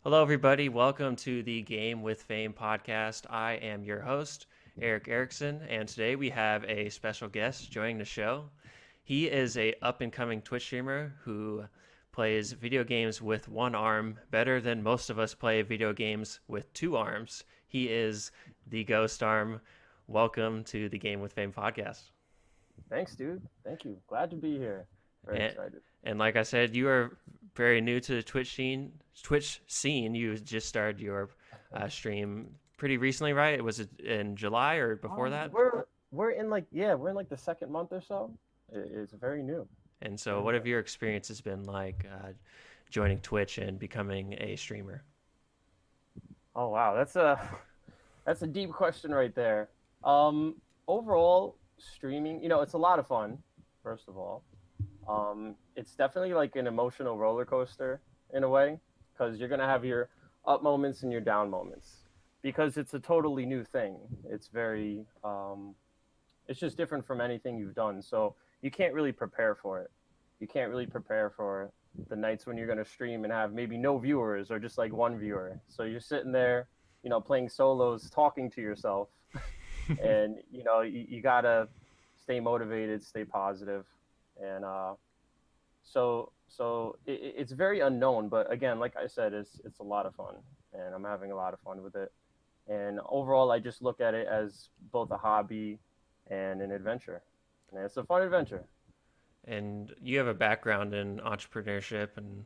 Hello, everybody. Welcome to the Game with Fame podcast. I am your host, Eric Erickson, and today we have a special guest joining the show. He is a up and coming Twitch streamer who plays video games with one arm better than most of us play video games with two arms. He is the Ghost Arm. Welcome to the Game with Fame podcast. Thanks, dude. Thank you. Glad to be here. Very And excited. and like I said, you are very new to the Twitch scene. Twitch scene. You just started your stream pretty recently, right? Was it in July or before that? We're in like the second month or so. It's very new. And so, Very what new. have your experiences been like joining Twitch and becoming a streamer? Oh wow, that's a deep question right there. Um, Overall, streaming, it's a lot of fun. First of all, it's definitely like an emotional roller coaster in a way because you're gonna have your up moments and your down moments because it's a totally new thing. It's just different from anything you've done. So you can't really prepare for it. You can't really prepare for the nights when you're going to stream and have maybe no viewers or just like one viewer. So you're sitting there, playing solos, talking to yourself, and you gotta stay motivated, stay positive, and it's very unknown. But again, like I said, it's a lot of fun, and I'm having a lot of fun with it. And overall, I just look at it as both a hobby and an adventure. And it's a fun adventure. And you have a background in entrepreneurship, and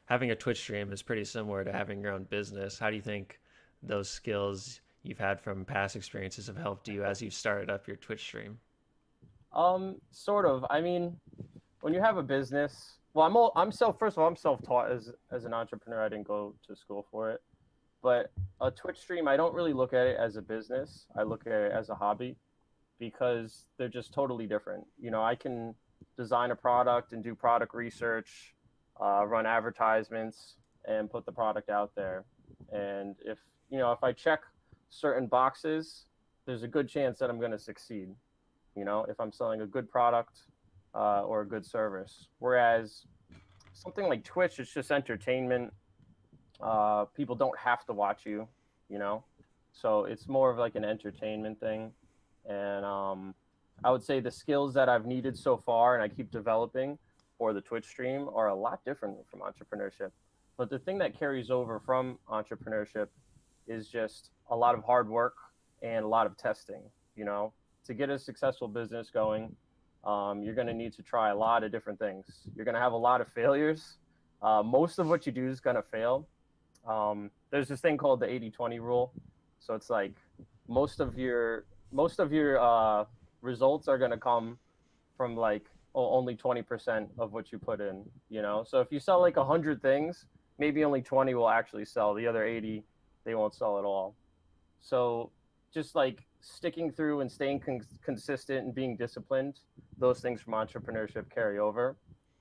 having a Twitch stream is pretty similar to having your own business. How do you think those skills you've had from past experiences have helped you as you've started up your Twitch stream? Sort of. I mean, when you have a business, well, I'm self. First of all, I'm self-taught as an entrepreneur. I didn't go to school for it. But a Twitch stream, I don't really look at it as a business. I look at it as a hobby because they're just totally different. I can design a product and do product research, run advertisements, and put the product out there. And if I check certain boxes, there's a good chance that I'm going to succeed. If I'm selling a good product or a good service. Whereas something like Twitch, it's just entertainment. People don't have to watch you, you know, so it's more of like an entertainment thing. And I would say the skills that I've needed so far and I keep developing for the Twitch stream are a lot different from entrepreneurship. But the thing that carries over from entrepreneurship is just a lot of hard work and a lot of testing. You know, to get a successful business going, you're going to need to try a lot of different things. You're going to have a lot of failures. Most of what you do is going to fail. There's this thing called the 80-20 rule. So it's like most of your results are going to come from like only 20% of what you put in, So if you sell like 100 things, maybe only 20 will actually sell. The other 80, they won't sell at all. So just like sticking through and staying consistent and being disciplined, those things from entrepreneurship carry over.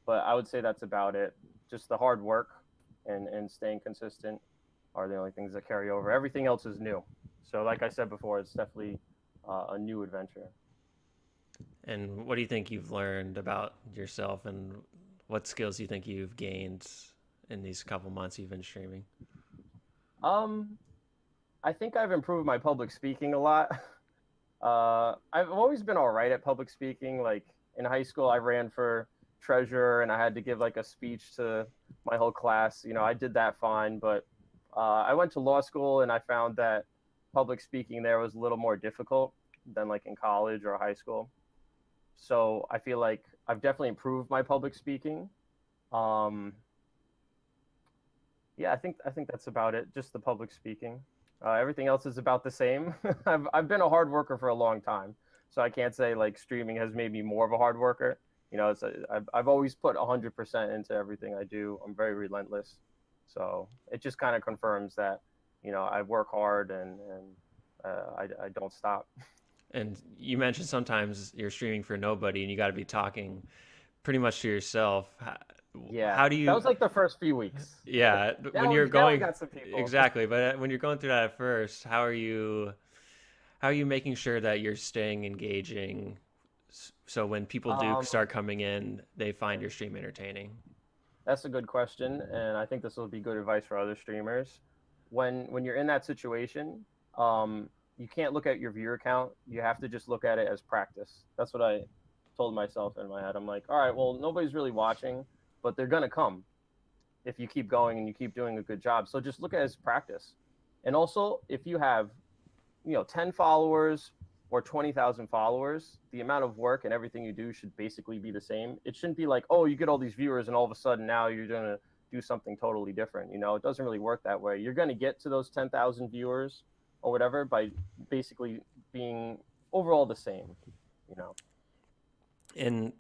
But I would say that's about it. Just the hard work and staying consistent are the only things that carry over. Everything else is new. So like I said before, it's definitely a new adventure. And what do you think you've learned about yourself, and what skills do you think you've gained in these couple months you've been streaming? Um, I think I've improved my public speaking a lot. I've always been all right at public speaking. Like in high school, I ran for treasurer and I had to give like a speech to my whole class. I did that fine, but I went to law school and I found that public speaking there was a little more difficult than like in college or high school. So I feel like I've definitely improved my public speaking. Um, yeah, I think that's about it. Just the public speaking. Everything else is about the same. I've been a hard worker for a long time, so I can't say like streaming has made me more of a hard worker. I've always put 100% into everything I do. I'm very relentless, so it just kind of confirms that I work hard and I don't stop. And you mentioned sometimes you're streaming for nobody and you got to be talking pretty much to yourself. Yeah, How do that you, was like the first few weeks. yeah, when you're Now we going, got some people. exactly, but when you're going through that at first, how are you making sure that you're staying engaging so when people do Um, start coming in, they find your stream entertaining? That's a good question, and I think this will be good advice for other streamers. When you're in that situation, you can't look at your viewer count. You have to just look at it as practice. That's what I told myself in my head. I'm like, all right, well, nobody's really watching, but they're gonna come if you keep going and you keep doing a good job. So just look at it as practice. And also, if you have 10 followers or 20,000 followers, the amount of work and everything you do should basically be the same. It shouldn't be like, oh, you get all these viewers and all of a sudden now you're going to do something totally different. It doesn't really work that way. You're going to get to those 10,000 viewers or whatever by basically being overall the same, you know. And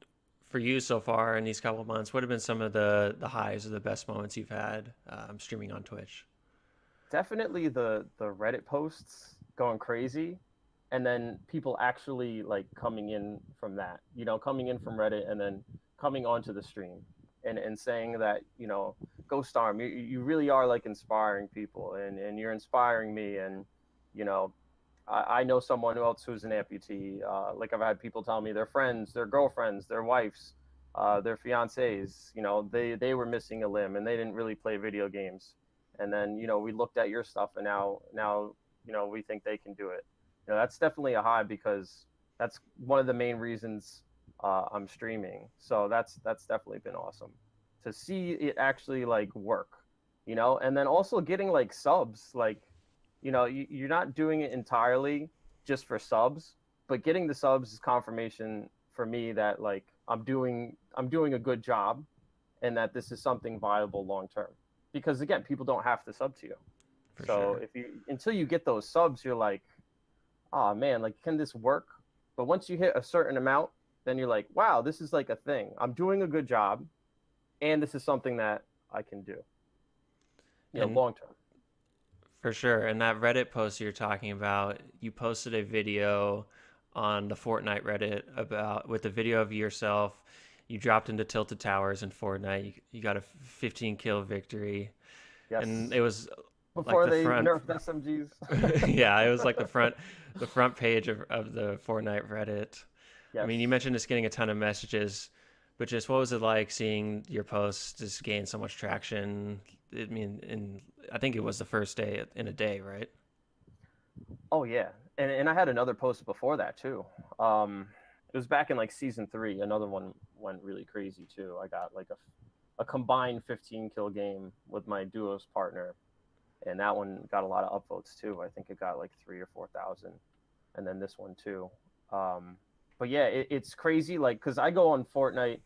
for you so far in these couple of months, what have been some of the highs or the best moments you've had streaming on Twitch? Definitely the Reddit posts going crazy, and then people actually like coming in from that, coming in from Reddit and then coming onto the stream and saying that, GhostArm, you really are like inspiring people, and you're inspiring me, and you know I know someone else who's an amputee. Like I've had people tell me their friends, their girlfriends, their wives, their fiancés, they were missing a limb and they didn't really play video games. And then, we looked at your stuff and now, we think they can do it. That's definitely a high because that's one of the main reasons I'm streaming. So that's definitely been awesome to see it actually like work, and then also getting like subs, like, you're not doing it entirely just for subs, but getting the subs is confirmation for me that like I'm doing a good job and that this is something viable long term. Because again, people don't have to sub to you. For So sure. if you until you get those subs, you're like, oh man, like can this work? But once you hit a certain amount, then you're like, wow, this is like a thing. I'm doing a good job, and this is something that I can do, And long term. for sure. And that Reddit post you're talking about, you posted a video on the Fortnite Reddit about with a video of yourself. You dropped into Tilted Towers in Fortnite. You got a 15 kill victory, and Yes. it was like Before the they front. nerfed SMGs. Yeah, it was like the front page of the Fortnite Reddit. I Yes. mean, you mentioned just getting a ton of messages, but just what was it like seeing your posts just gain so much traction? I mean, I think it was the first day in a day, right? Oh yeah, and I had another post before that too. It was back in like season 3. Another one went really crazy too. I got like a combined 15 kill game with my duos partner, and that one got a lot of upvotes too. I think it got like 3 or 4 thousand, and then this one too. But yeah, it's crazy. Like, cause I go on Fortnite,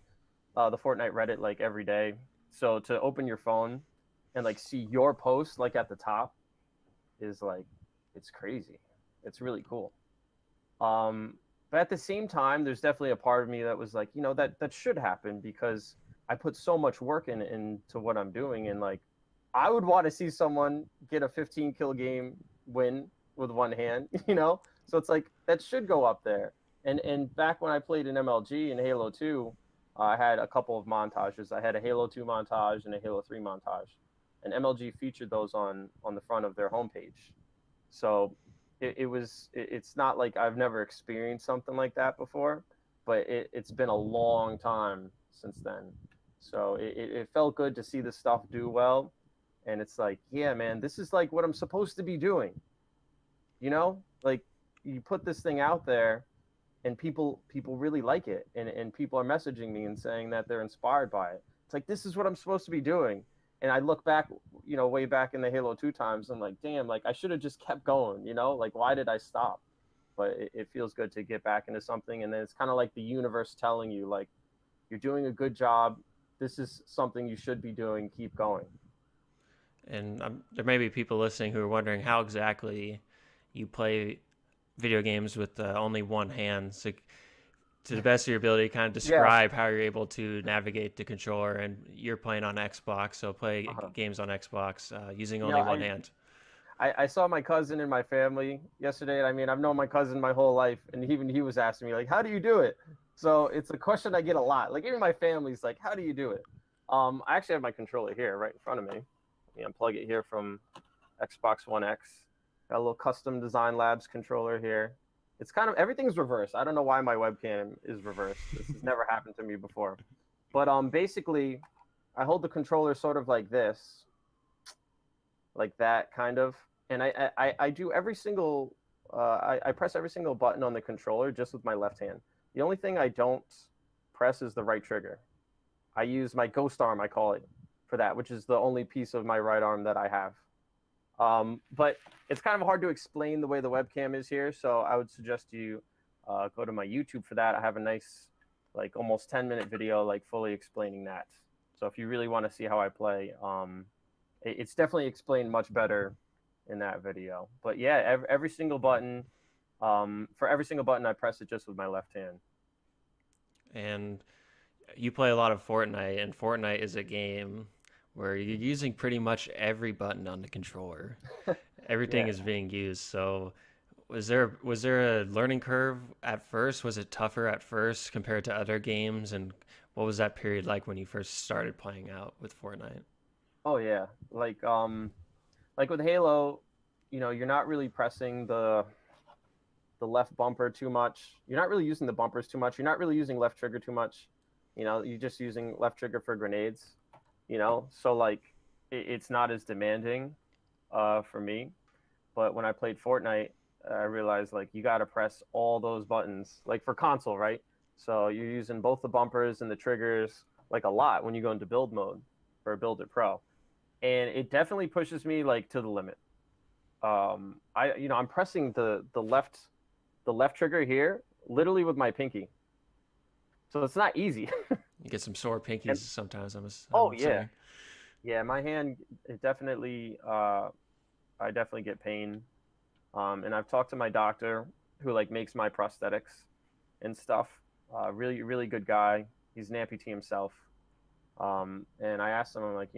the Fortnite Reddit like every day. So to open your phone and like see your post like at the top is like, it's crazy. It's really cool. Um, but at the same time, there's definitely a part of me that was like, that should happen because I put so much work into what I'm doing, and like, I would want to see someone get a 15 kill game win with one hand, So it's like that should go up there. And back when I played in MLG and Halo 2, I had a couple of montages. I had a Halo 2 montage and a Halo 3 montage, and MLG featured those on the front of their homepage. So it's not like I've never experienced something like that before, but it's been a long time since then. So it felt good to see the stuff do well, and it's like, yeah, man, this is like what I'm supposed to be doing. Like you put this thing out there, and people really like it, and people are messaging me and saying that they're inspired by it. It's like this is what I'm supposed to be doing. And I look back, way back in the Halo 2 times, I'm like, damn, like I should have just kept going, like why did I stop? But it feels good to get back into something, and then it's kind of like the universe telling you, like, you're doing a good job. This is something you should be doing. Keep going. And there may be people listening who are wondering how exactly you play video games with only one hand. So, to the best of your ability, kind of Yeah. describe how you're able to navigate the controller. And you're playing on Xbox, so play games on Xbox using only one hand. I saw my cousin in my family yesterday, and I mean, I've known my cousin my whole life, and even he was asking me, like, how do you do it? So it's a question I get a lot. Like, even my family's like, how do you do it? I actually have my controller here right in front of me. Let me unplug it here from Xbox One X. Got a little custom Design Labs controller here. It's kind of, everything's reversed. I don't know why my webcam is reversed. This has never happened to me before. But basically, I hold the controller sort of like this, like that kind of, and I do every single I press every single button on the controller just with my left hand. The only thing I don't press is the right trigger. I use my ghost arm, I call it, for that, which is the only piece of my right arm that I have. But it's kind of hard to explain the way the webcam is here, so I would suggest you go to my YouTube for that. I have a nice, like almost 10-minute video, like fully explaining that. So if you really want to see how I play, it's definitely explained much better in that video. But yeah, every single button, for every single button, I press it just with my left hand. And you play a lot of Fortnite, and Fortnite is a game where you're using pretty much every button on the controller. Everything Yeah. is being used. So was there a learning curve at first? Was it tougher at first compared to other games? And what was that period like when you first started playing out with Fortnite? Oh yeah. Like with Halo, you're not really pressing the left bumper too much. You're not really using the bumpers too much. You're not really using left trigger too much. You're just using left trigger for grenades. So like it's not as demanding for me. But when I played Fortnite, I realized like you got to press all those buttons, like for console, right? So you're using both the bumpers and the triggers like a lot when you go into build mode or build it pro, and it definitely pushes me like to the limit. I'm pressing the left trigger here literally with my pinky, so it's not easy. You get some sore pinkies And sometimes, I'm oh yeah, assuming. yeah, my hand it definitely I definitely get pain. And I've talked to my doctor who like makes my prosthetics and stuff. Really, really good guy. He's an amputee himself. And I asked him, I'm like,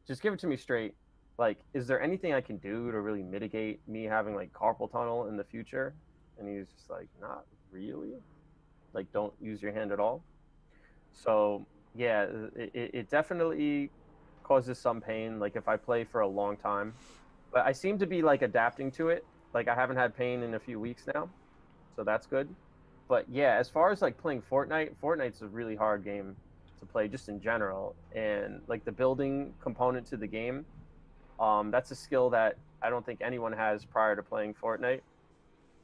just give it to me straight. Like, is there anything I can do to really mitigate me having like carpal tunnel in the future? And he's just like, not really. Like, don't use your hand at all. So yeah, it definitely causes some pain. Like if I play for a long time, but I seem to be like adapting to it. Like I haven't had pain in a few weeks now, so that's good. But yeah, as far as like playing Fortnite, Fortnite's a really hard game to play just in general, and like the building component to the game, that's a skill that I don't think anyone has prior to playing Fortnite.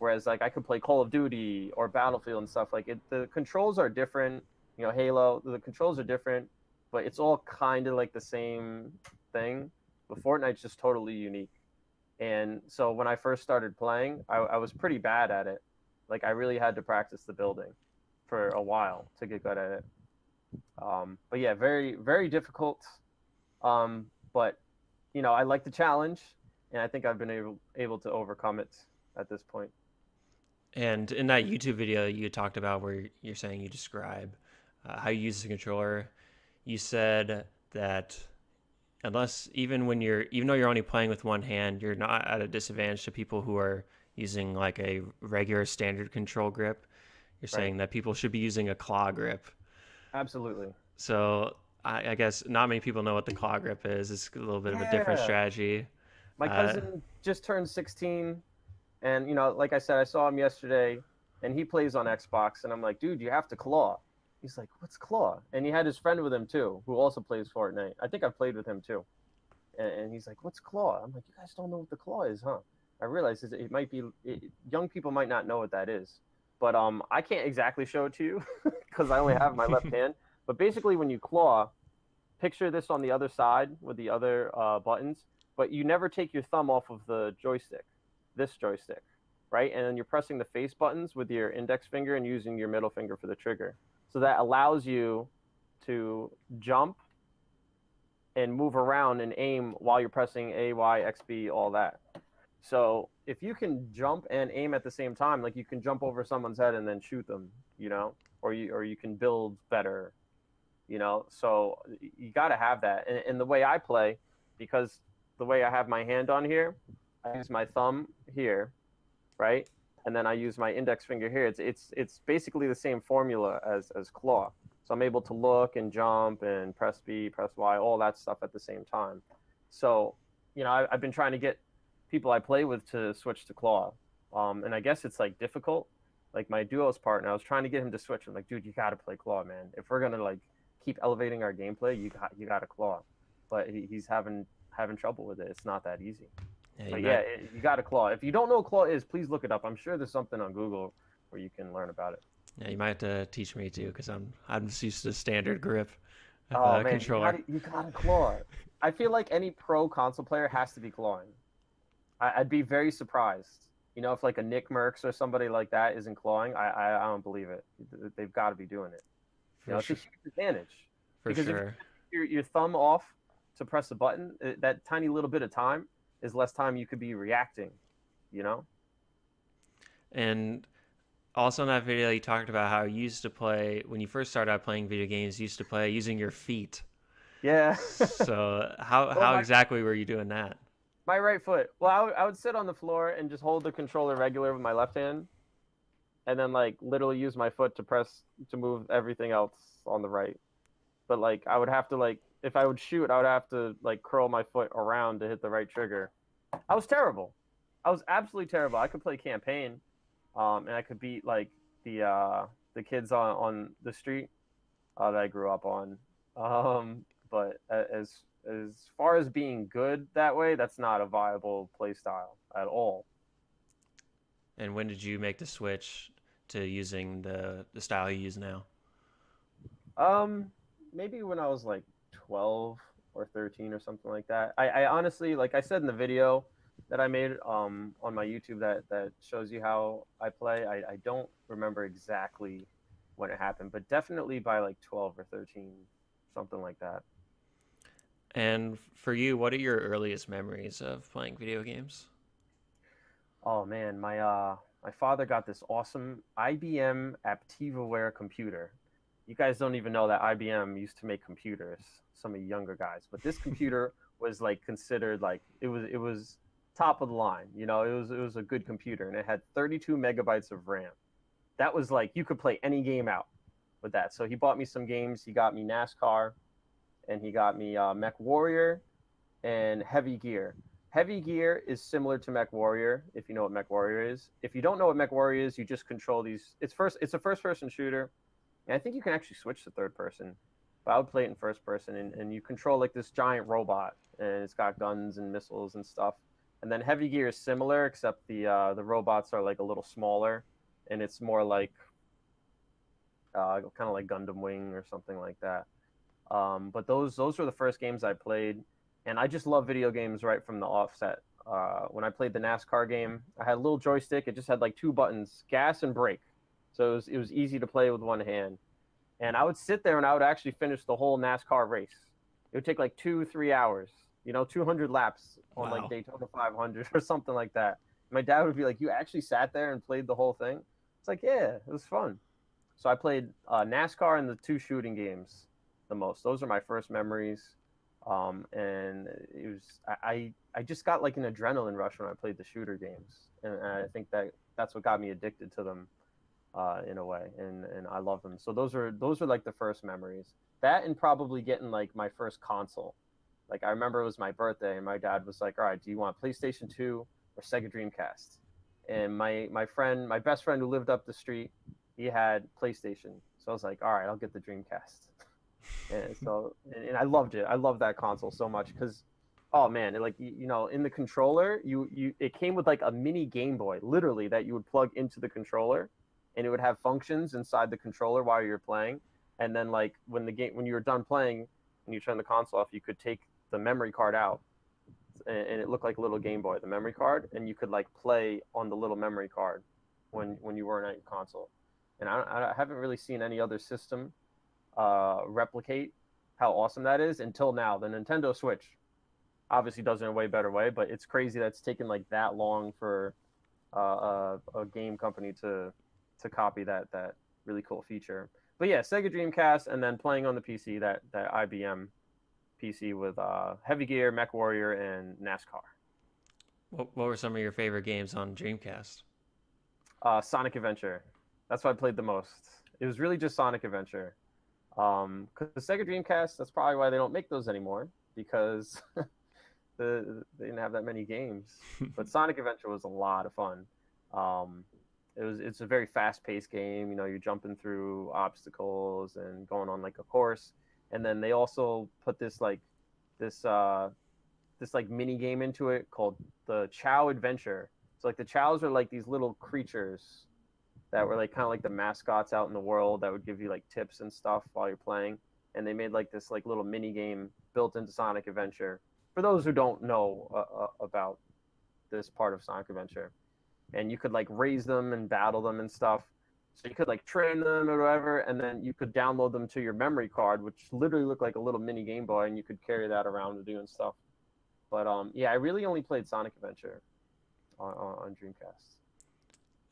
Whereas like I could play Call of Duty or Battlefield and stuff like it. The controls are different. Halo, the controls are different, but it's all kind of like the same thing. But Fortnite's just totally unique. And so when I first started playing, I was pretty bad at it. Like I really had to practice the building for a while to get good at it. But yeah, very, very difficult. But I like the challenge, and I think I've been able to overcome it at this point. And in that YouTube video you talked about where you're saying you describe how you use the controller, you said that even though you're only playing with one hand, you're not at a disadvantage to people who are using like a regular standard control grip. You're Right. saying that people should be using a claw grip. Absolutely. So I guess not many people know what the claw grip is. It's a little bit of a different Yeah. strategy. My Uh, cousin just turned 16, and like I said, I saw him yesterday, and he plays on Xbox, and I'm like, dude, you have to claw. He's like, what's claw? And he had his friend with him too, who also plays Fortnite. I think I've played with him too. And he's like, what's claw? I'm like, you guys don't know what the claw is, huh? I realize it might be young people might not know what that is, but I can't exactly show it to you because I only have my left hand. But basically, when you claw, picture this on the other side with the other buttons, but you never take your thumb off of the joystick, this joystick, right? And then you're pressing the face buttons with your index finger and using your middle finger for the trigger. So that allows you to jump and move around and aim while you're pressing A, Y, X, B, all that. So if you can jump and aim at the same time, like you can jump over someone's head and then shoot them, or you can build better, So you got to have that. And the way I play, because the way I have my hand on here, I use my thumb here, right? And then I use my index finger here. It's basically the same formula as claw. So I'm able to look and jump and press B, press Y, all that stuff at the same time. So, I've been trying to get people I play with to switch to claw. And I guess it's like difficult. Like my duos partner, I was trying to get him to switch. I'm like, dude, you got to play claw, man. If we're gonna like keep elevating our gameplay, you got to claw. But he's having trouble with it. It's not that easy. Yeah, you But yeah, might. you got to claw. If you don't know what claw is, please look it up. I'm sure there's something on Google where you can learn about it. Yeah, you might have to teach me too, because I'm just used to the standard grip of Oh a man, controller. you gotta claw. I feel like any pro console player has to be clawing. I'd be very surprised. You know, if like a Nick Merckx or somebody like that isn't clawing, I don't believe it. They've got to be doing it. You For know, it's a sure. huge advantage For because if you sure. take your thumb off to press a button, that tiny little bit of time is less time you could be reacting. You know? And also in that video, you talked about how you used to play when you first started out playing video games. You used to play using your feet. Yeah. So how Well, how exactly were you doing that? my right foot. Well, I would sit on the floor and just hold the controller regular with my left hand, and then like literally use my foot to press to move everything else on the right. But like I would have to like if I would shoot, I would have to like curl my foot around to hit the right trigger. I was terrible. I was absolutely terrible. I could play campaign, and I could beat like the kids on the street that I grew up on. But as far as being good that way, that's not a viable play style at all. And when did you make the switch to using the style you use now? Um, Maybe when I was like 12 or 13 or something like that. I honestly, like I said in the video that I made on my YouTube that shows you how I play, I don't remember exactly when it happened, but definitely by like 12 or 13, something like that. And for you, what are your earliest memories of playing video games? Oh man, my father got this awesome IBM AptivaWare computer. You guys don't even know that IBM used to make computers, some of you younger guys, but this computer was like considered like it was top of the line. You know, it was a good computer and it had 32 megabytes of RAM. That was like you could play any game out with that. So he bought me some games. He got me NASCAR and he got me Mech Warrior and Heavy Gear. Heavy Gear is similar to Mech Warrior, if you know what Mech Warrior is. If you don't know what Mech Warrior is, you just control these. It's a first person shooter, and I think you can actually switch to third person. But I would play it in first person, and you control like this giant robot, and it's got guns and missiles and stuff. And then Heavy Gear is similar, except the robots are like a little smaller, and it's more like kind of like Gundam Wing or something like that. But those were the first games I played, and I just love video games right from the offset. When I played the NASCAR game, I had a little joystick. It just had like two buttons, gas and brake, so it was easy to play with one hand. And I would sit there and I would actually finish the whole NASCAR race. It would take like 2 3 hours, 200 laps on like Wow. Daytona 500 or something like that. My dad would be like, "You actually sat there and played the whole thing?" It's like, yeah, it was fun. So I played NASCAR and the two shooting games the most. Those are my first memories. And it was I just got like an adrenaline rush when I played the shooter games, and I think that's what got me addicted to them in a way, and I love them. So those are like the first memories. That and probably getting like my first console. Like I remember it was my birthday, and my dad was like, "All right, do you want PlayStation 2 or Sega Dreamcast?" And my best friend who lived up the street, he had PlayStation. So I was like, "All right, I'll get the Dreamcast." And I loved it. I loved that console so much because, oh man, like in the controller, it came with like a mini Game Boy, literally that you would plug into the controller, and it would have functions inside the controller while you're playing. And then like when you were done playing and you turn the console off, you could take the memory card out, and it looked like a little Game Boy, the memory card, and you could like play on the little memory card when you weren't at your console. And I haven't really seen any other system replicate how awesome that is until now. The Nintendo Switch obviously does it in a way better way, but it's crazy that's taken like that long for a game company to copy that really cool feature. But yeah, Sega Dreamcast, and then playing on the PC that IBM PC with Heavy Gear, Mech Warrior, and NASCAR. What were some of your favorite games on Dreamcast? Sonic Adventure. That's what I played the most. It was really just Sonic Adventure. Because the Sega Dreamcast, that's probably why they don't make those anymore, because they didn't have that many games. But Sonic Adventure was a lot of fun. Um, it's a very fast paced game. You're jumping through obstacles and going on like a course. and then they also put this this like mini game into it called the Chow Adventure. So like the Chows are like these little creatures that were like kind of like the mascots out in the world that would give you like tips and stuff while you're playing. And they made like this like little mini game built into Sonic Adventure. For those who don't know about this part of Sonic Adventure, and you could like raise them and battle them and stuff. So you could like train them or whatever, and then you could download them to your memory card, which literally looked like a little mini Game Boy, and you could carry that around to doing stuff. But yeah, I really only played Sonic Adventure on Dreamcast.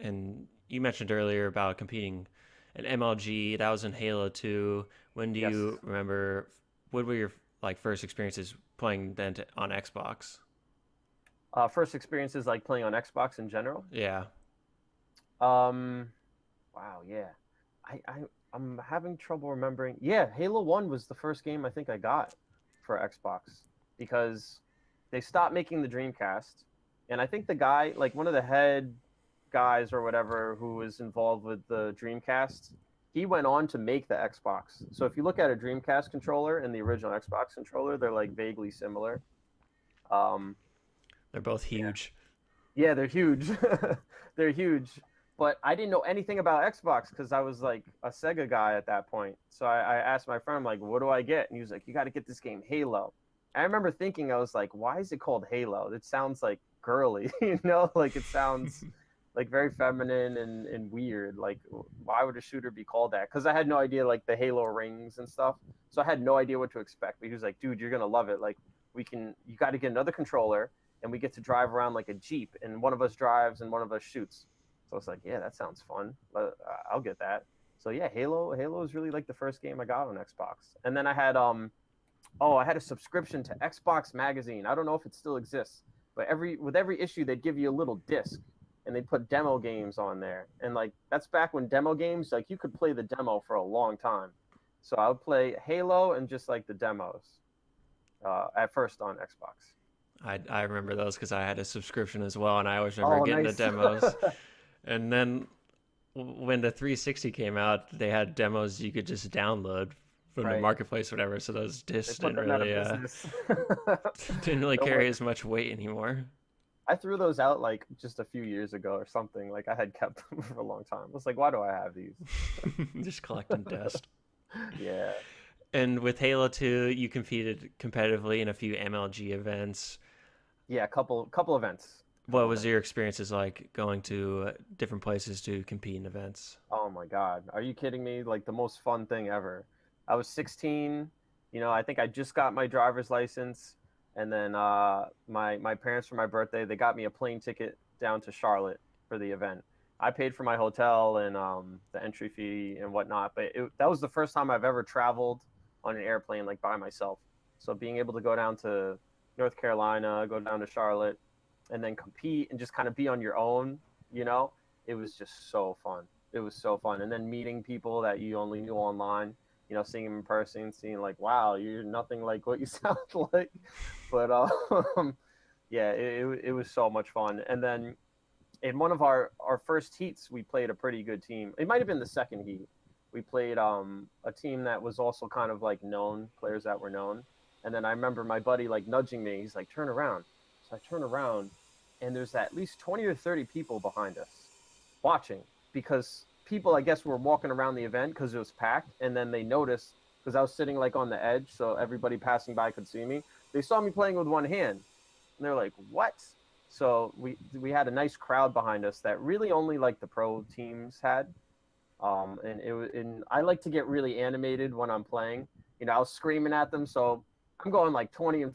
And you mentioned earlier about competing in MLG. That was in Halo 2. When do Yes. you remember? What were your like first experiences playing then on Xbox? First experiences like playing on Xbox in general. Yeah, Um, wow, yeah. I, I I'm having trouble remembering. Yeah, Halo 1 was the first game I think I got for Xbox because they stopped making the Dreamcast. And I think the guy, like one of the head guys or whatever who was involved with the Dreamcast, he went on to make the Xbox. So if you look at a Dreamcast controller and the original Xbox controller, they're like vaguely similar. Um, they're both yeah. huge. Yeah, they're huge. They're huge. But I didn't know anything about Xbox because I was like a Sega guy at that point. So I asked my friend, like, what do I get? And he was like, you got to get this game, Halo. I remember thinking, I was like, why is it called Halo? It sounds like girly, you know? Like it sounds like very feminine and weird. Like, why would a shooter be called that? Because I had no idea, like, the Halo rings and stuff. So I had no idea what to expect. But he was like, dude, you're going to love it. Like, you got to get another controller and we get to drive around like a Jeep, and one of us drives and one of us shoots. So I was like, yeah, that sounds fun. I'll get that. So yeah, Halo is really like the first game I got on Xbox. And then I had a subscription to Xbox Magazine. I don't know if it still exists, but with every issue they'd give you a little disc and they'd put demo games on there. And like that's back when demo games, like you could play the demo for a long time. So I would play Halo and just like the demos at first on Xbox. I remember those because I had a subscription as well, and I always remember Oh, getting the nice. demos. And then when the 360 came out, they had demos you could just download from the Right. marketplace, or whatever. So those They discs put didn't them out of really business. didn't really Don't carry worry. as much weight anymore. I threw those out like just a few years ago or something. Like I had kept them for a long time. I was like, why do I have these? Just collecting dust. Yeah. And with Halo 2, you competed competitively in a few MLG events. Yeah, couple events. What Couple was events. your experiences like going to different places to compete in events? Oh my God. Are you kidding me? Like the most fun thing ever. I was 16, I think I just got my driver's license, and then my parents for my birthday, they got me a plane ticket down to Charlotte for the event. I paid for my hotel and the entry fee and whatnot, but that was the first time I've ever traveled on an airplane like by myself. So being able to go down to North Carolina, go down to Charlotte, and then compete and just kind of be on your own, you know, it was just so fun. It was so fun. And then meeting people that you only knew online, seeing them in person, seeing like, wow, you're nothing like what you sound like. But yeah, it was so much fun. And then in one of our first heats, we played a pretty good team. It might have been the second heat. We played a team that was also kind of like known, players that were known. And then I remember my buddy like nudging me. He's like, turn around. So I turn around, and there's at least 20 or 30 people behind us watching because people, I guess, were walking around the event because it was packed. And then they noticed because I was sitting like on the edge, so everybody passing by could see me. They saw me playing with one hand, and they're like, what? So we had a nice crowd behind us that really only like the pro teams had. And I like to get really animated when I'm playing. I was screaming at them, so I'm going like 20-5,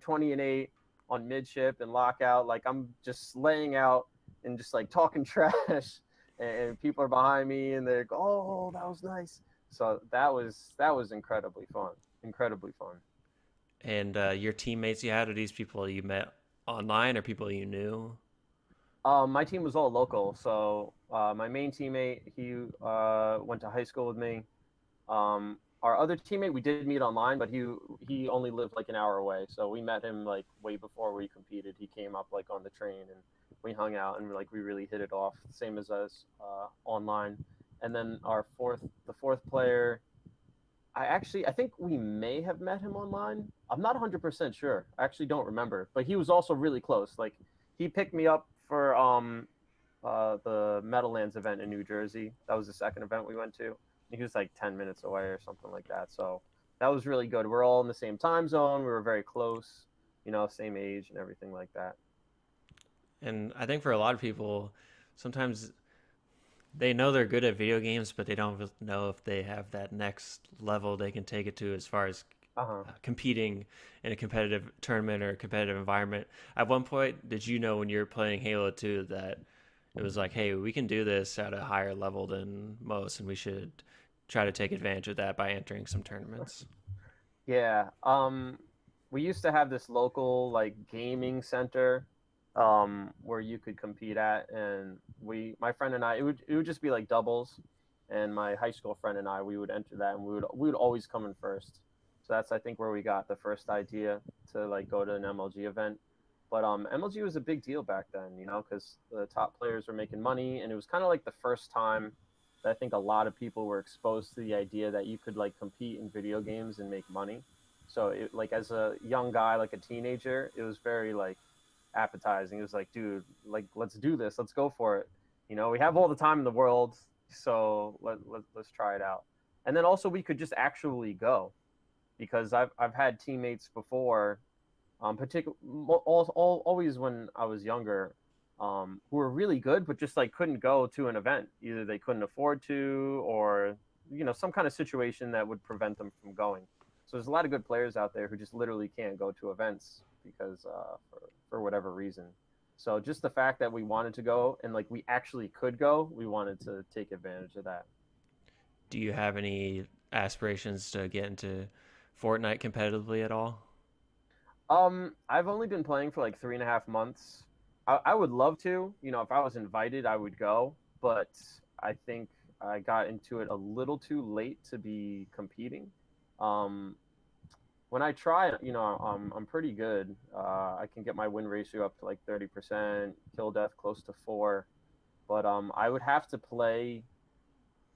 20-8 on midship and lockout. Like I'm just laying out and just like talking trash, and people are behind me and they're like, oh, that was nice. So that was incredibly fun. And your teammates you had, are these people you met online or people you knew? My team was all local, so my main teammate he went to high school with me. Our other teammate we did meet online, but he only lived like an hour away, so we met him like way before we competed. He came up like on the train and we hung out and like we really hit it off, same as us online. And then the fourth player, I think we may have met him online. I'm not 100% sure. I actually don't remember, but he was also really close. Like he picked me up for the Meadowlands event in New Jersey. That was the second event we went to. He was like 10 minutes away or something like that. So that was really good. We're all in the same time zone. We were very close, same age and everything like that. And I think for a lot of people, sometimes they know they're good at video games, but they don't know if they have that next level they can take it to as far as Uh-huh. competing in a competitive tournament or a competitive environment. At one point, did you know when you were playing Halo 2 that it was like, hey, we can do this at a higher level than most, and we should try to take advantage of that by entering some tournaments? Yeah. We used to have this local like gaming center where you could compete at, and my friend and I, it would just be like doubles, and my high school friend and I, we would enter that, and we would always come in first. So that's I think where we got the first idea to like go to an MLG event. But MLG was a big deal back then, because the top players were making money, and it was kind of like the first time that I think a lot of people were exposed to the idea that you could like compete in video games and make money. So like as a young guy, like a teenager, it was very like appetizing. It was like, dude, like let's do this, let's go for it. We have all the time in the world, so let's try it out. And then also we could just actually go because I've had teammates before, always when I was younger, who were really good, but just like couldn't go to an event. Either they couldn't afford to, or some kind of situation that would prevent them from going. So there's a lot of good players out there who just literally can't go to events because for whatever reason. So just the fact that we wanted to go and like we actually could go, we wanted to take advantage of that. Do you have any aspirations to get into Fortnite competitively at all? I've only been playing for like 3.5 months. I would love to, if I was invited, I would go, but I think I got into it a little too late to be competing. Um, when I try, I'm pretty good. I can get my win ratio up to like 30%, kill death close to 4, but I would have to play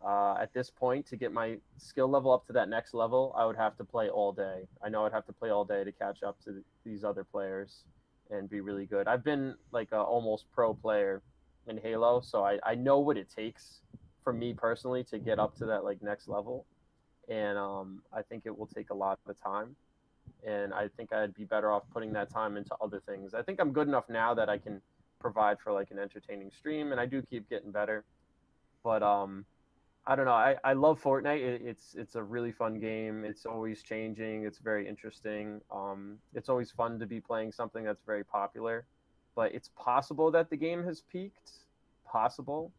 at this point to get my skill level up to that next level. I would have to play all day. I know I'd have to play all day to catch up to these other players and be really good. I've been like a almost pro player in Halo, so I know what it takes for me personally to get up to that like next level. And I think it will take a lot of time. And I think I'd be better off putting that time into other things. I think I'm good enough now that I can provide for like an entertaining stream, and I do keep getting better. But I don't know. I love Fortnite. It's a really fun game. It's always changing. It's very interesting. It's always fun to be playing something that's very popular, but it's possible that the game has peaked. Possible.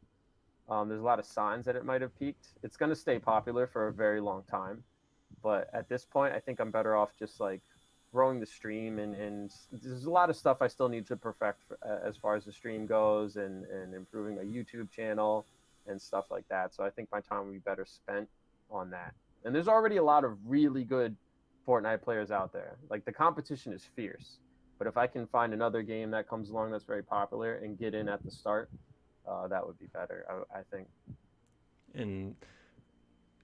There's a lot of signs that it might have peaked. It's going to stay popular for a very long time, but at this point, I think I'm better off just like growing the stream, and there's a lot of stuff I still need to perfect as far as the stream goes, and improving a YouTube channel and stuff like that. So I think my time would be better spent on that. And there's already a lot of really good Fortnite players out there. Like the competition is fierce. But if I can find another game that comes along that's very popular and get in at the start, that would be better, I think. And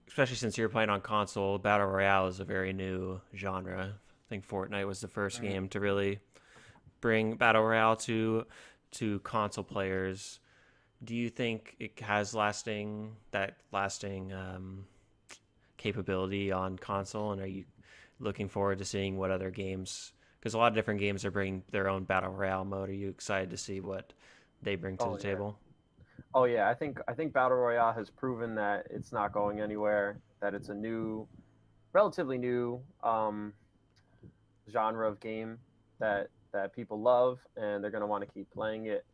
especially since you're playing on console, battle royale is a very new genre. I think Fortnite was the first Mm. game to really bring battle royale to console players. Do you think it has lasting capability on console? And are you looking forward to seeing what other games? Because a lot of different games are bringing their own battle royale mode. Are you excited to see what they bring to Oh the yeah. table? Oh yeah. I think Battle Royale has proven that it's not going anywhere. That it's a relatively new genre of game that people love, and they're going to want to keep playing it.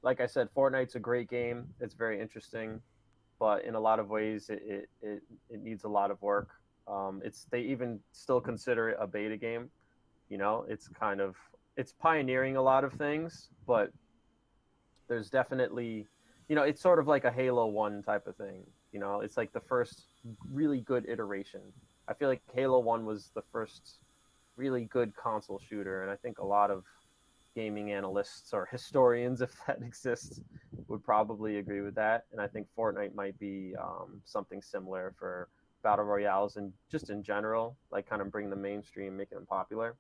Like I said, Fortnite's a great game. It's very interesting, but in a lot of ways, it needs a lot of work. They even still consider it a beta game. It's pioneering a lot of things, but there's definitely, it's sort of like a Halo 1 type of thing. It's like the first really good iteration. I feel like Halo 1 was the first really good console shooter, and I think a lot of gaming analysts or historians, if that exists, would probably agree with that. And I think Fortnite might be something similar for battle royales and just in general, like kind of bring them mainstream, making them popular.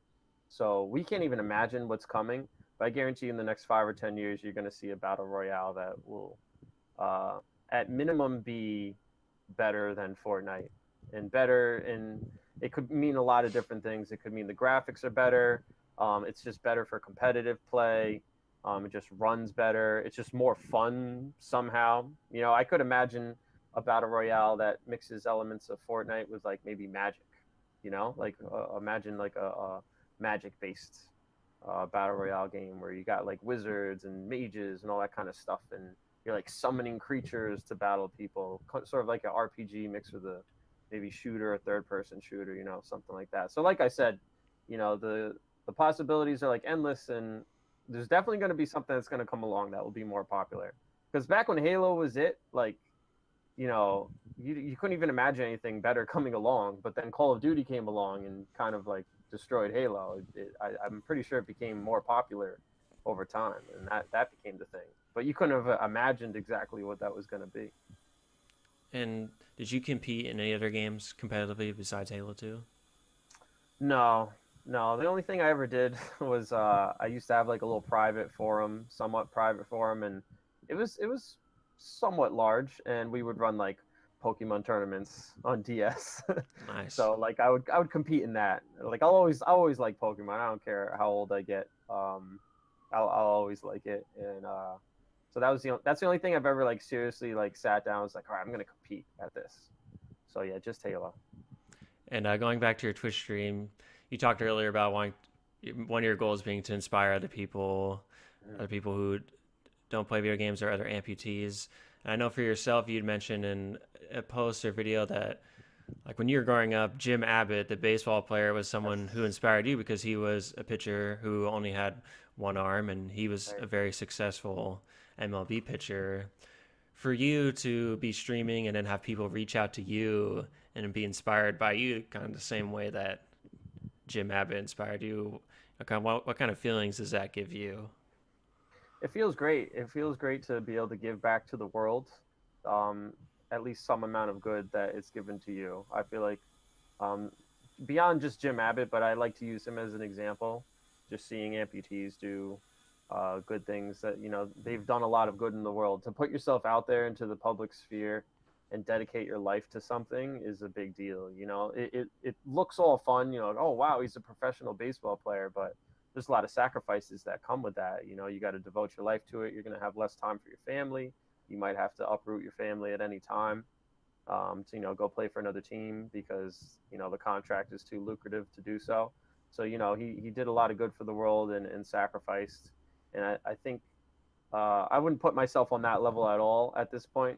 So we can't even imagine what's coming, but I guarantee you in the next 5 or 10 years, you're going to see a battle royale that will, uh, at minimum, be better than Fortnite, and better. And it could mean a lot of different things. It could mean the graphics are better. It's just better for competitive play. It just runs better. It's just more fun somehow. I could imagine a battle royale that mixes elements of Fortnite with like maybe Magic. Like imagine like a Magic based battle royale game where you got like wizards and mages and all that kind of stuff, and you're like summoning creatures to battle people, sort of like an RPG mixed with a maybe shooter, a third person shooter, something like that. So like I said, the possibilities are like endless, and there's definitely going to be something that's going to come along that will be more popular. Because back when Halo was it, like, you couldn't even imagine anything better coming along. But then Call of Duty came along and kind of like destroyed Halo. I'm pretty sure it became more popular over time, and that became the thing. But you couldn't have imagined exactly what that was going to be. And did you compete in any other games competitively besides Halo 2? No, no. The only thing I ever did was I used to have like a little private forum, somewhat private forum, and it was somewhat large, and we would run like Pokemon tournaments on DS. Nice. So like I would compete in that. Like I'll always like Pokemon. I don't care how old I get. I'll always like it, and so that's the only thing I've ever like seriously like sat down and was like, all right, I'm gonna compete at this. So yeah, just Halo. And going back to your Twitch stream, you talked earlier about wanting one of your goals being to inspire other people who don't play video games or other amputees. And I know for yourself, you'd mentioned in a post or video that like when you were growing up, Jim Abbott, the baseball player, was someone who inspired you because he was a pitcher who only had one arm and he was Right. a very successful MLB pitcher. For you to be streaming and then have people reach out to you and be inspired by you, kind of the same way that Jim Abbott inspired you, what kind of feelings does that give you? It feels great. It feels great to be able to give back to the world, um, at least some amount of good that it's given to you. I feel like um, beyond just Jim Abbott, but I like to use him as an example. Just seeing amputees do good things that they've done a lot of good in the world. To put yourself out there into the public sphere and dedicate your life to something is a big deal. It looks all fun. Like, oh wow, he's a professional baseball player, but there's a lot of sacrifices that come with that. You got to devote your life to it. You're going to have less time for your family. You might have to uproot your family at any time to go play for another team because the contract is too lucrative to do so. So he did a lot of good for the world and sacrificed. And I think I wouldn't put myself on that level at all at this point,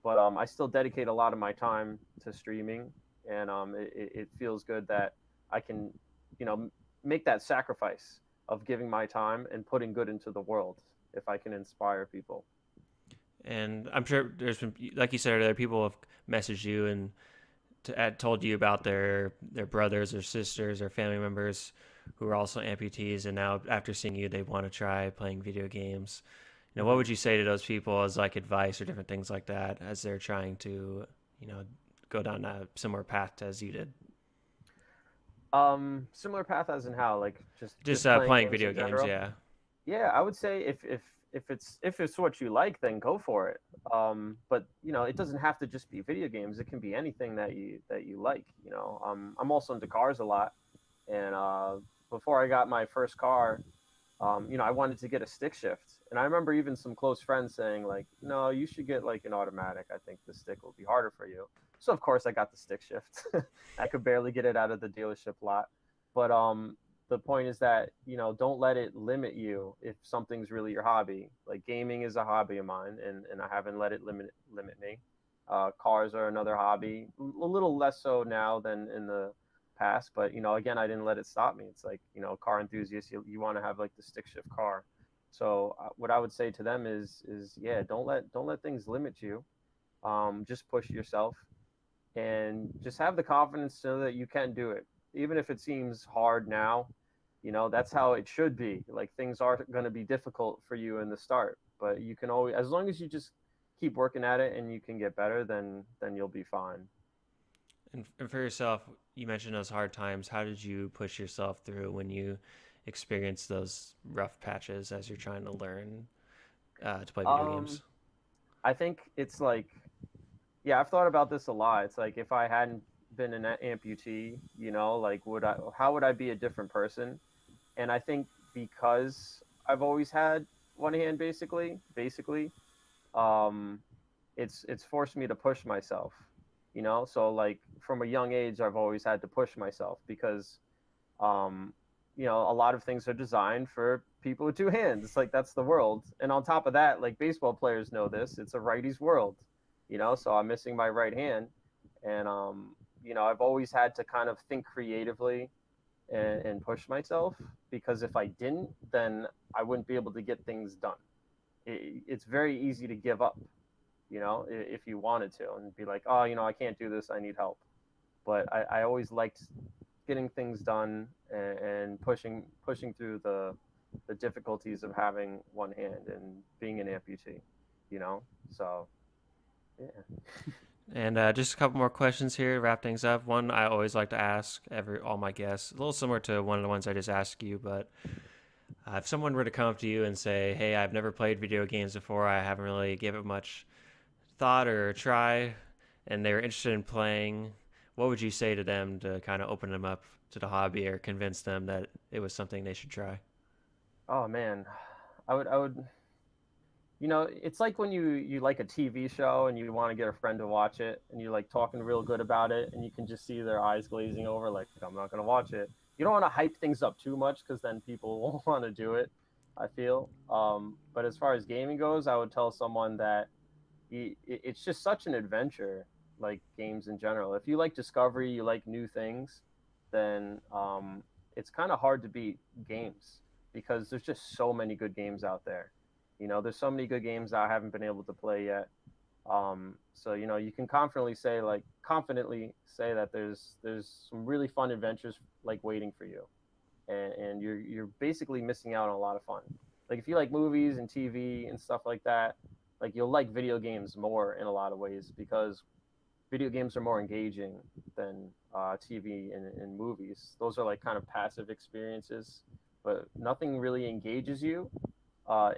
but I still dedicate a lot of my time to streaming, and it feels good that I can make that sacrifice of giving my time and putting good into the world if I can inspire people. And I'm sure there's been, like you said earlier, people have messaged you and told you about their brothers or sisters or family members who are also amputees, and now after seeing you, they want to try playing video games. What Hmm. would you say to those people as like advice or different things like that as they're trying to, you know, go down a similar path as you did? Similar path as in how, like Just just playing playing games video in games, general. yeah. Yeah, I would say if it's what you like, then go for it. But it doesn't have to just be video games. It can be anything that you like. I'm also into cars a lot, and before I got my first car, I wanted to get a stick shift, and I remember even some close friends saying like, no, you should get like an automatic. I think the stick will be harder for you. So of course I got the stick shift. I could barely get it out of the dealership lot, but the point is that don't let it limit you if something's really your hobby. Like gaming is a hobby of mine, and I haven't let it limit me. Cars are another hobby, a little less so now than in the past, but again, I didn't let it stop me. It's like car enthusiasts, you want to have like the stick shift car. So what I would say to them is yeah, don't let things limit you. Just push yourself and just have the confidence to know that you can do it, even if it seems hard now. That's how it should be. Like things are going to be difficult for you in the start, but you can always, as long as you just keep working at it and you can get better, then you'll be fine. And for yourself, you mentioned those hard times. How did you push yourself through when you experienced those rough patches as you're trying to learn to play video Um, games? I think it's like, yeah, I've thought about this a lot. It's like if I hadn't been an amputee, like how would I be a different person? And I think because I've always had one hand, basically, um, it's forced me to push myself. So like from a young age, I've always had to push myself because um, a lot of things are designed for people with two hands. It's like that's the world. And on top of that, like baseball players know this, it's a righty's world. So I'm missing my right hand, and I've always had to kind of think creatively and push myself because if I didn't, then I wouldn't be able to get things done. It's very easy to give up, if you wanted to and be like, oh, I can't do this, I need help. But I always liked getting things done and pushing through the difficulties of having one hand and being an amputee, you know. So yeah. And just a couple more questions here to wrap things up. One I always like to ask all my guests, a little similar to one of the ones I just asked you, but if someone were to come up to you and say, "Hey, I've never played video games before. I haven't really given it much thought or try," and they were interested in playing, what would you say to them to kind of open them up to the hobby or convince them that it was something they should try? Oh man, I would. It's like when you like a TV show and you want to get a friend to watch it and you're like talking real good about it and you can just see their eyes glazing over like I'm not going to watch it. You don't want to hype things up too much because then people won't want to do it, I feel. But as far as gaming goes, I would tell someone that it's just such an adventure, like games in general. If you like discovery, you like new things, then it's kind of hard to beat games because there's just so many good games out there. There's so many good games that I haven't been able to play yet. So you can confidently say that there's some really fun adventures like waiting for you, and you're basically missing out on a lot of fun. Like if you like movies and TV and stuff like that, like you'll like video games more in a lot of ways because video games are more engaging than TV and movies. Those are like kind of passive experiences, but nothing really engages you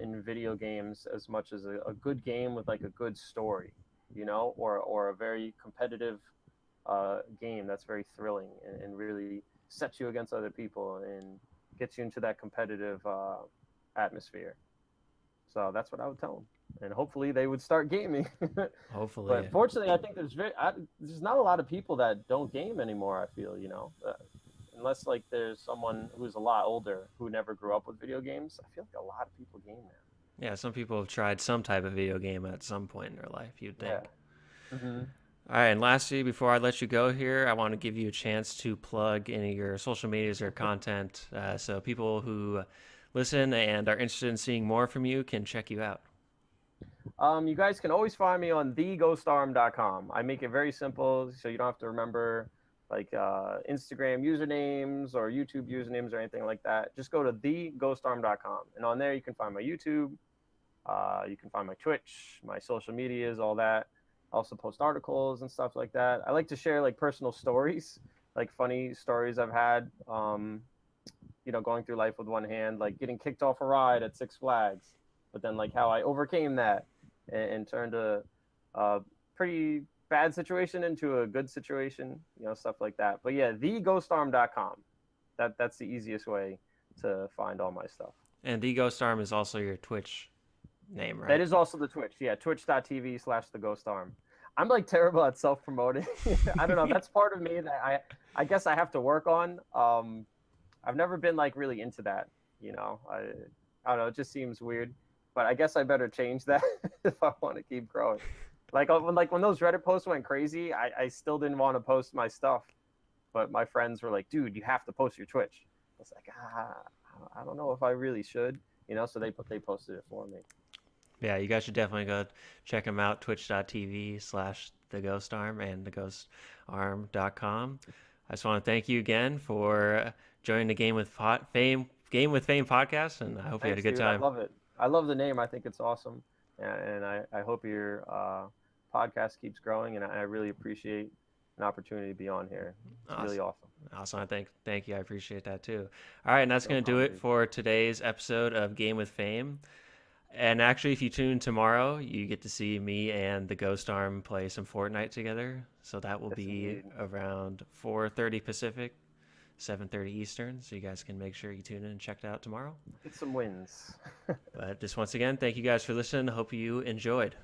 in video games as much as a good game with like a good story, or a very competitive game that's very thrilling and really sets you against other people and gets you into that competitive atmosphere. So that's what I would tell them, and hopefully they would start gaming. Hopefully. But fortunately, I think there's not a lot of people that don't game anymore. I feel unless like there's someone who's a lot older who never grew up with video games. I feel like a lot of people game now. Yeah, some people have tried some type of video game at some point in their life, you'd Yeah. think. Hmm. All right, and lastly, before I let you go here, I want to give you a chance to plug any of your social medias or content so people who listen and are interested in seeing more from you can check you out. You guys can always find me on TheGhostArm.com. I make it very simple, so you don't have to remember like Instagram usernames or YouTube usernames or anything like that. Just go to TheGhostArm.com, and on there you can find my YouTube, you can find my Twitch, my social medias, all that. I also post articles and stuff like that. I like to share like personal stories, like funny stories I've had. Going through life with one hand, like getting kicked off a ride at Six Flags, but then like how I overcame that and turned a pretty bad situation into a good situation, stuff like that. But yeah, theghostarm.com. That's the easiest way to find all my stuff. And the Ghost Arm is also your Twitch name, That right? is also the Twitch. Yeah, twitch.tv/theghostarm. I'm like terrible at self promoting. I don't know. That's part of me that I guess I have to work on. I've never been like really into that. I don't know. It just seems weird, but I guess I better change that if I want to keep growing. Like when those Reddit posts went crazy, I still didn't want to post my stuff, but my friends were like, "Dude, you have to post your Twitch." I was like, I don't know if I really should. So they posted it for me. Yeah, you guys should definitely go check them out, twitch.tv/theghostarm and theghostarm.com. I just want to thank you again for joining the Game with Fame podcast, and I hope you had a Thanks, good dude. I time. love it. I love the name. I think it's awesome, and I hope your podcast keeps growing. And I really appreciate an opportunity to be on here. It's really awesome. Awesome. Thank you. I appreciate that too. All right, and that's No going to do problem, it dude. for today's episode of Game with Fame. And actually, if you tune in tomorrow, you get to see me and the Ghost Arm play some Fortnite together. So that will Yes, be indeed. around 4:30 Pacific, 7:30 Eastern. So you guys can make sure you tune in and check it out tomorrow. Get some wins. But just once again, thank you guys for listening. Hope you enjoyed.